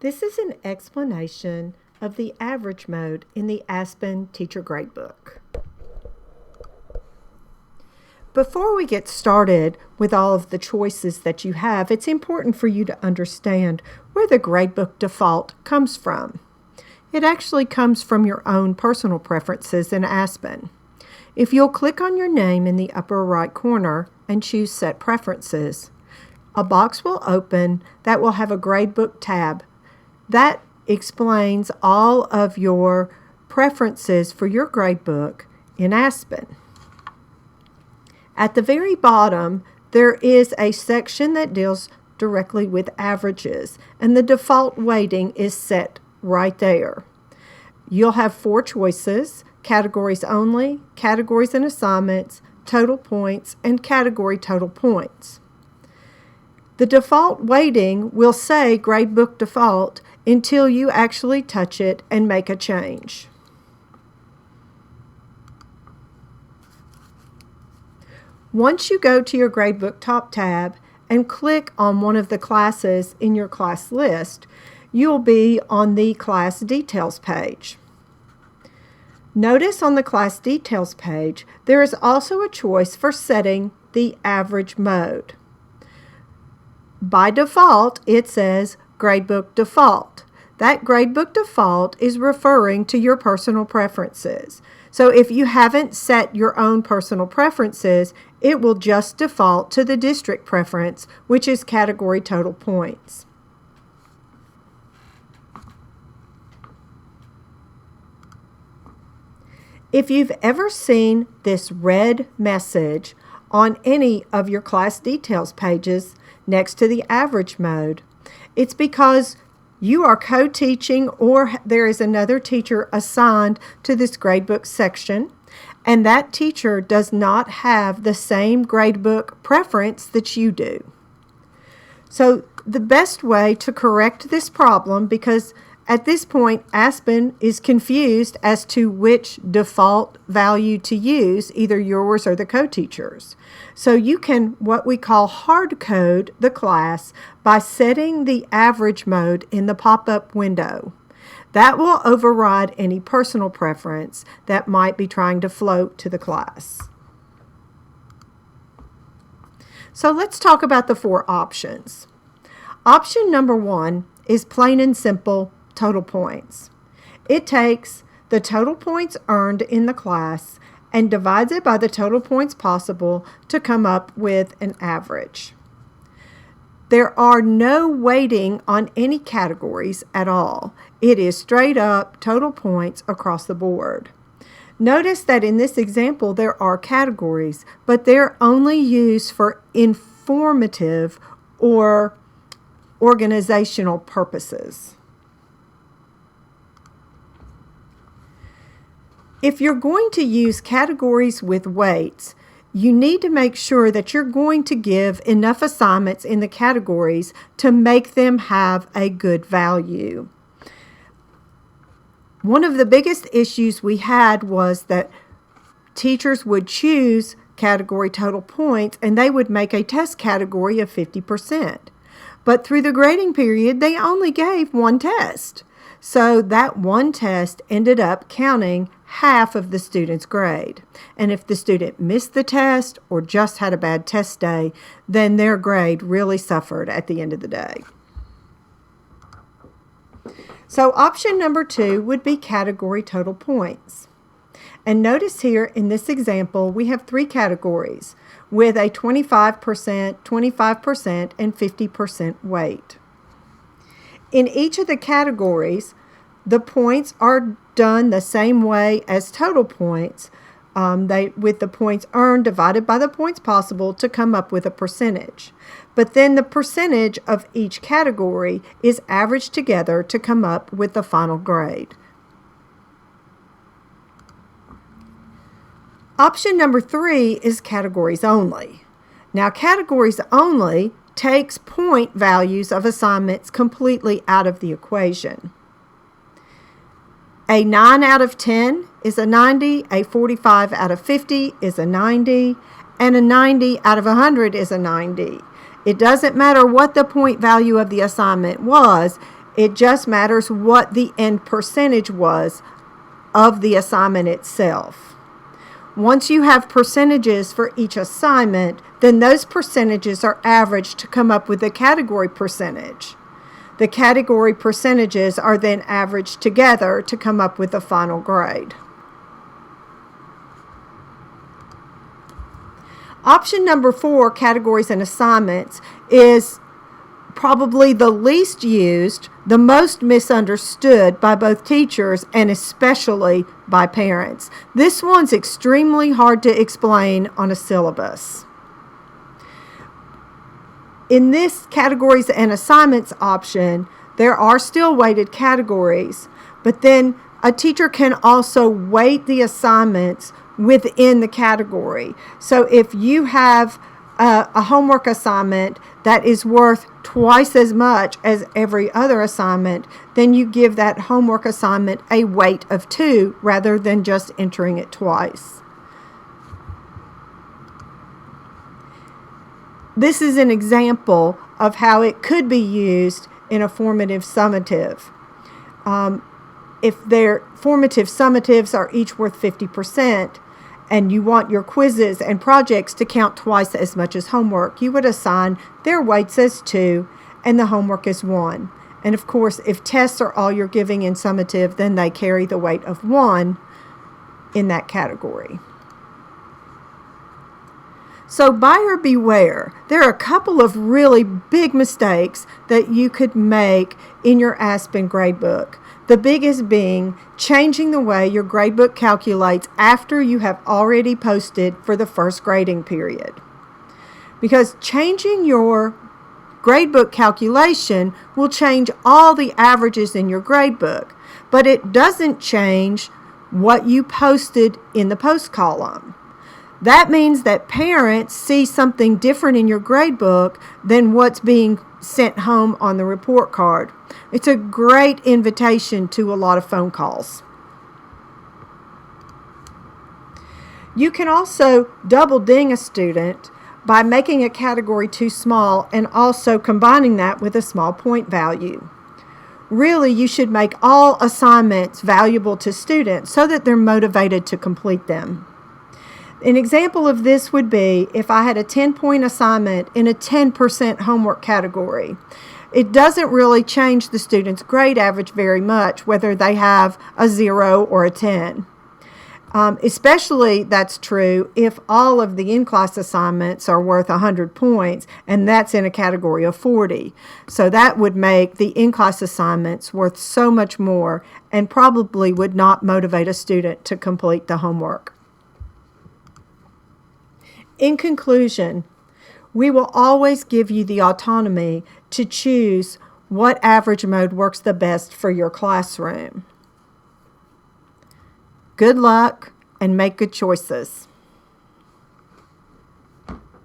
This is an explanation of the average mode in the Aspen Teacher Gradebook. Before we get started with all of the choices that you have, it's important for you to understand where the Gradebook default comes from. It actually comes from your own personal preferences in Aspen. If you'll click on your name in the upper right corner and choose Set Preferences, a box will open that will have a Gradebook tab. That explains all of your preferences for your gradebook in Aspen. At the very bottom, there is a section that deals directly with averages, and the default weighting is set right there. You'll have 4 choices: categories only, categories and assignments, total points, and category total points. The default weighting will say Gradebook default until you actually touch it and make a change. Once you go to your Gradebook top tab and click on one of the classes in your class list, you'll be on the class details page. Notice on the class details page, there is also a choice for setting the average mode. By default, it says Gradebook default. That Gradebook default is referring to your personal preferences. So if you haven't set your own personal preferences, it will just default to the district preference, which is category total points. If you've ever seen this red message on any of your class details pages next to the average mode, it's because you are co-teaching or there is another teacher assigned to this Gradebook section, and that teacher does not have the same Gradebook preference that you do. So the best way to correct this problem, because at this point Aspen is confused as to which default value to use, either yours or the co-teacher's. So you can what we call hard code the class by setting the average mode in the pop-up window. That will override any personal preference that might be trying to float to the class. So let's talk about the 4 options. Option number 1 is plain and simple total points. It takes the total points earned in the class and divides it by the total points possible to come up with an average. There are no weighting on any categories at all. It is straight up total points across the board. Notice that in this example there are categories, but they're only used for informative or organizational purposes. If you're going to use categories with weights, you need to make sure that you're going to give enough assignments in the categories to make them have a good value. One of the biggest issues we had was that teachers would choose category total points and they would make a test category of 50%. But through the grading period, they only gave 1 test. So that 1 test ended up counting half of the student's grade. And if the student missed the test or just had a bad test day, then their grade really suffered at the end of the day. So option number 2 would be category total points. And notice here in this example, we have 3 categories with a 25%, 25%, and 50% weight. In each of the categories, the points are done the same way as total points, with the points earned divided by the points possible to come up with a percentage. But then the percentage of each category is averaged together to come up with the final grade. Option number 3 is categories only. Now, categories only takes point values of assignments completely out of the equation. A 9 out of 10 is a 90, a 45 out of 50 is a 90, and a 90 out of 100 is a 90. It doesn't matter what the point value of the assignment was. It just matters what the end percentage was of the assignment itself. Once you have percentages for each assignment, then those percentages are averaged to come up with the category percentage. The category percentages are then averaged together to come up with the final grade. Option number 4, categories and assignments, is probably the least used, the most misunderstood by both teachers and especially by parents. This one's extremely hard to explain on a syllabus. In this categories and assignments option, there are still weighted categories, but then a teacher can also weight the assignments within the category. So if you have a homework assignment that is worth twice as much as every other assignment, then you give that homework assignment a weight of 2 rather than just entering it twice. This is an example of how it could be used in a formative summative. If their formative summatives are each worth 50%, and you want your quizzes and projects to count twice as much as homework, you would assign their weights as 2 and the homework as 1. And of course, if tests are all you're giving in summative, then they carry the weight of 1 in that category. So buyer beware. There are a couple of really big mistakes that you could make in your Aspen gradebook. The biggest being changing the way your gradebook calculates after you have already posted for the first grading period. Because changing your gradebook calculation will change all the averages in your gradebook, but it doesn't change what you posted in the post column. That means that parents see something different in your gradebook than what's being sent home on the report card. It's a great invitation to a lot of phone calls. You can also double ding a student by making a category too small and also combining that with a small point value. Really, you should make all assignments valuable to students so that they're motivated to complete them. An example of this would be if I had a 10-point assignment in a 10% homework category. It doesn't really change the student's grade average very much, whether they have a 0 or a 10. Especially that's true if all of the in-class assignments are worth 100 points, and that's in a category of 40. So that would make the in-class assignments worth so much more and probably would not motivate a student to complete the homework. In conclusion, we will always give you the autonomy to choose what average mode works the best for your classroom. Good luck and make good choices.